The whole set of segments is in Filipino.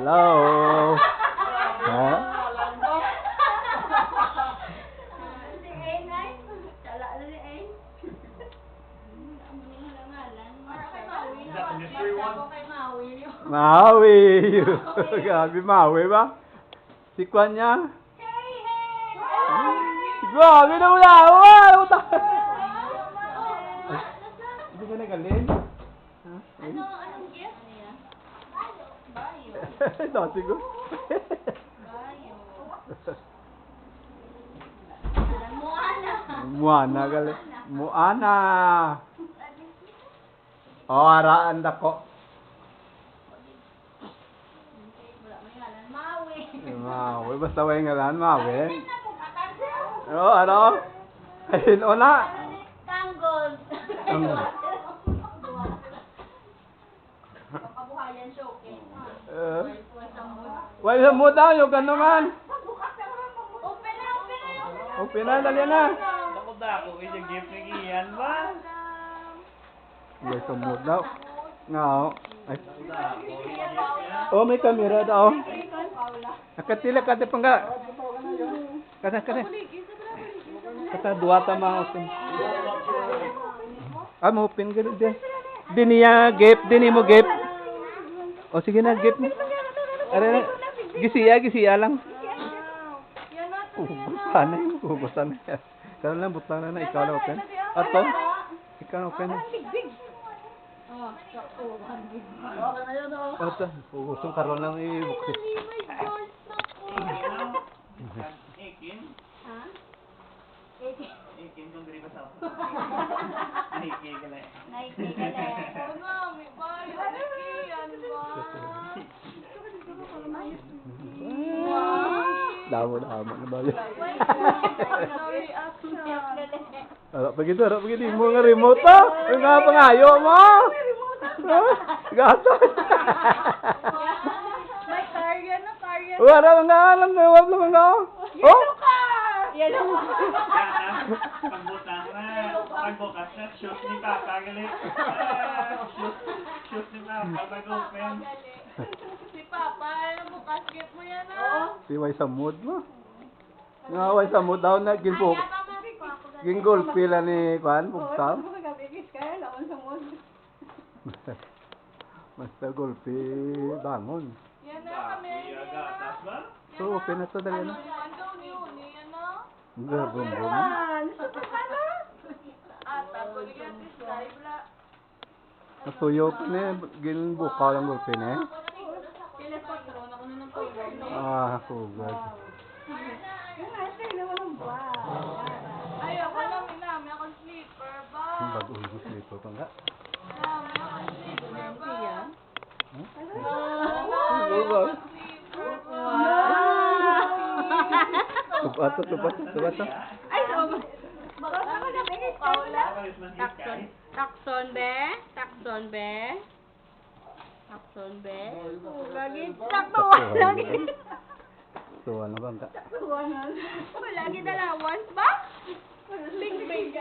Hello. Ha? Si Eng ay. Chala na ni Eng. Maui. Gabi Maui ba? Si Kwan niya? Grabe na wala. Wow! Hindi ka nagalin? Anong gift? Bayo. Dati ko. Bayo. Moana. Moana gali. Moana. Oh, araan dako. Wala may ngalan. Maui. Maui. Basta way ngalan, Maui. Oh, ano? Ayun, ona. Tanggol. Tanggol. Kabuhayan showcase. Why sa mo daw yung kanuman? Open na, open na. Open na, dali na. Dako, isa gift ni Ian ba? Why sa mo daw? Ngao. Ay. Oh, may kamera daw. Nakatila ka te pangga. Kada. Kata dua tama open. Mo open gid de. Diniya gift, dini mo gift. O sige na, gift mo. Are gisiya lang. Ubusan na. Karon lang butang na ikaw na open. Ato. Ikaw na open. Ato, ubusong karon lang ibuksis. Ikin? Ha? Ikin kung diri ba sa ako? Nike ka na. Nike ka na. May bayo. Yan ba? Damo na ba yun? Reaction. Harap pagi mo nga remote to. Ang nga pangayo mo. Gato. May Target na Target. Wala nga alam na wala naman nga. Oh. Yan ang Pagbutan na. Pagbukas na. Shoot ni Papa galit. Shoot ni Papa. Pag-open. Si Papa, bukas gift mo yan ah. Siway sa mood mo. Ngaway sa mood daw na ginpo. Ginggol pila ni Kwan Bugtaw. Basta golpe bangon. Yan na kami. Kuya gatas ba? So, open na to dali na. Yan daw ni Uni, yan na. Gabong bong. Ata, kuligan si Skyla. Natuyo pa ni ginbukaw lang golpe ni. Pinapatron ako na ng tulong. Ah, kugad. Ay, ako lang inami akong sleeper ba? Bagong gusto pa nga. Inami akong sleeper ba? Tupa. Ay, so. Pakalis man si Sky. Takson be. Lagi taktuan lagi. So, ano ba nga? Lagi dalawan ba? Big.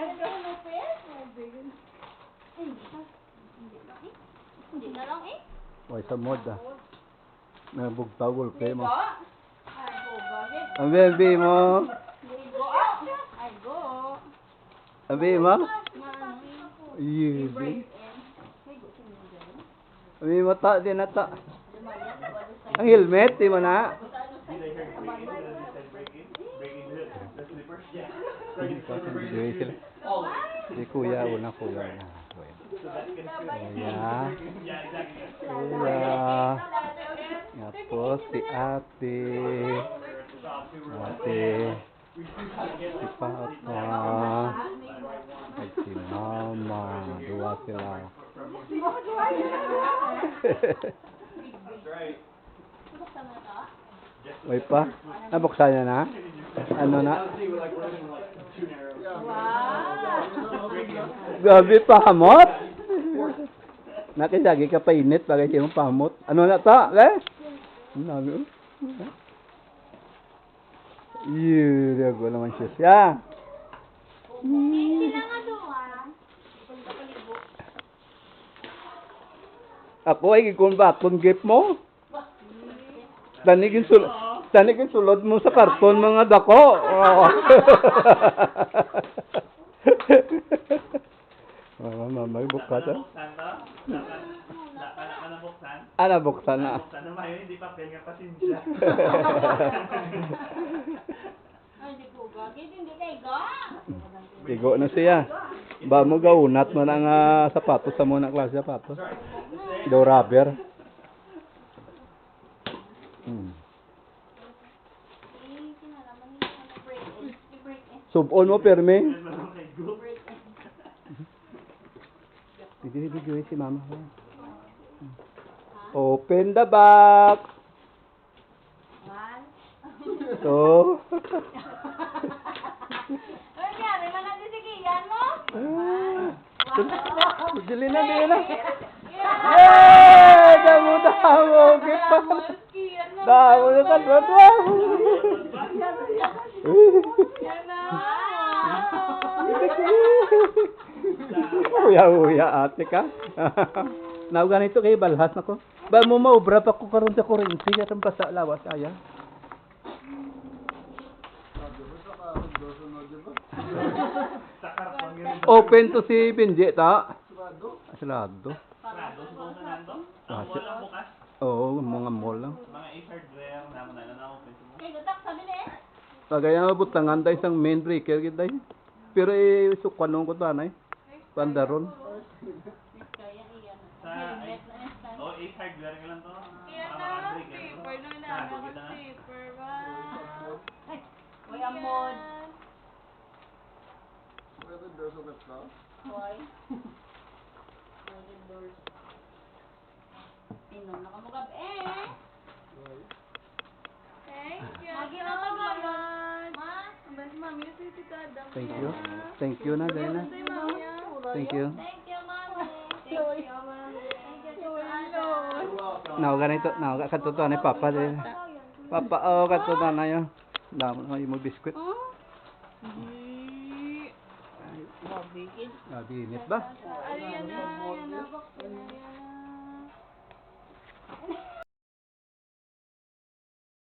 Hindi na lang eh. Way sa mood ah. Nabugtaw golpe mo. Ay, go bagit. Ang baby mo. Go. Ay, go. Ang baby mo. Mano. Yee. Ang baby mo ta din na ta. Ang helmet, di mo na. Did I hear breaking? They said breaking? Breaking the slippers? Yeah. Sila. Si kuya, una kuya. So that's gonna feel like Kuya. yeah, exactly. Kuya. Tapos si ate. Ate. Si papa. At si mama. Dua sila. May pa? Nabuksan niya na? Ano na? Gabi pa hamot? Nakisagi ka pa init bagay siyang pahamot. Ano na to? Ano na? Iya, ko naman siya siya. Sila nga doon. Ako ay kung ba akong gift mo? Tanig yung sulod mo sa karton mga dako. Oh. Mama, bukas ah. Buksan to? Ano buksan? Ano buksan na? Buksan naman yun, hindi papel nga pasensya. Ay, di po gagi, hindi kayo ga. Igo na siya. Ba mo gaunat mo ng sapatos sa muna klase sapatos. Do rubber. Subon mo perme. Bigay si mama. Open the box. So. Ay, nangyari man natin si Kian mo. Dili na. Yay! Damo. Okay pa. Damo na kalbot. Uya ate ka. Now ganito kay balhas nako. Ba mo maubra pa ko karon sa kuryente katong basa lawas aya. Sa karton yun. Open to si Benji ta. Sarado. Sarado, subong na nando. Ang wall ang bukas. Oo, mga mall lang. Mga Ace Hardware, naman na open mo. Kay gutak sabi ni eh. Pagaya butangan day isang main breaker gid day. Pero sukwanong ko tanay. Pandaron. Kaya iyan. Sa Ace Hardware ka lang to. Yan Para na, maka-breaker to. slipper na lang. Sarado Ako kita na. slipper ba? Uy, amod. Yan. Hoy. Golden doors. Inom na kamugab eh. Thank you. Lagi na to, Lolo. Ma? Ang best mami si Tita Adam. Thank you na Dana. Say mami ah. Thank you. Thank you, Mami. Thank you, Mami. Thank you, Tita Ada. Now ganito, now katuto ni Papa din. Papa katuto na yo. Damo na mo biskwit. Mabigid. Binit ba? Ayan na, box na yan.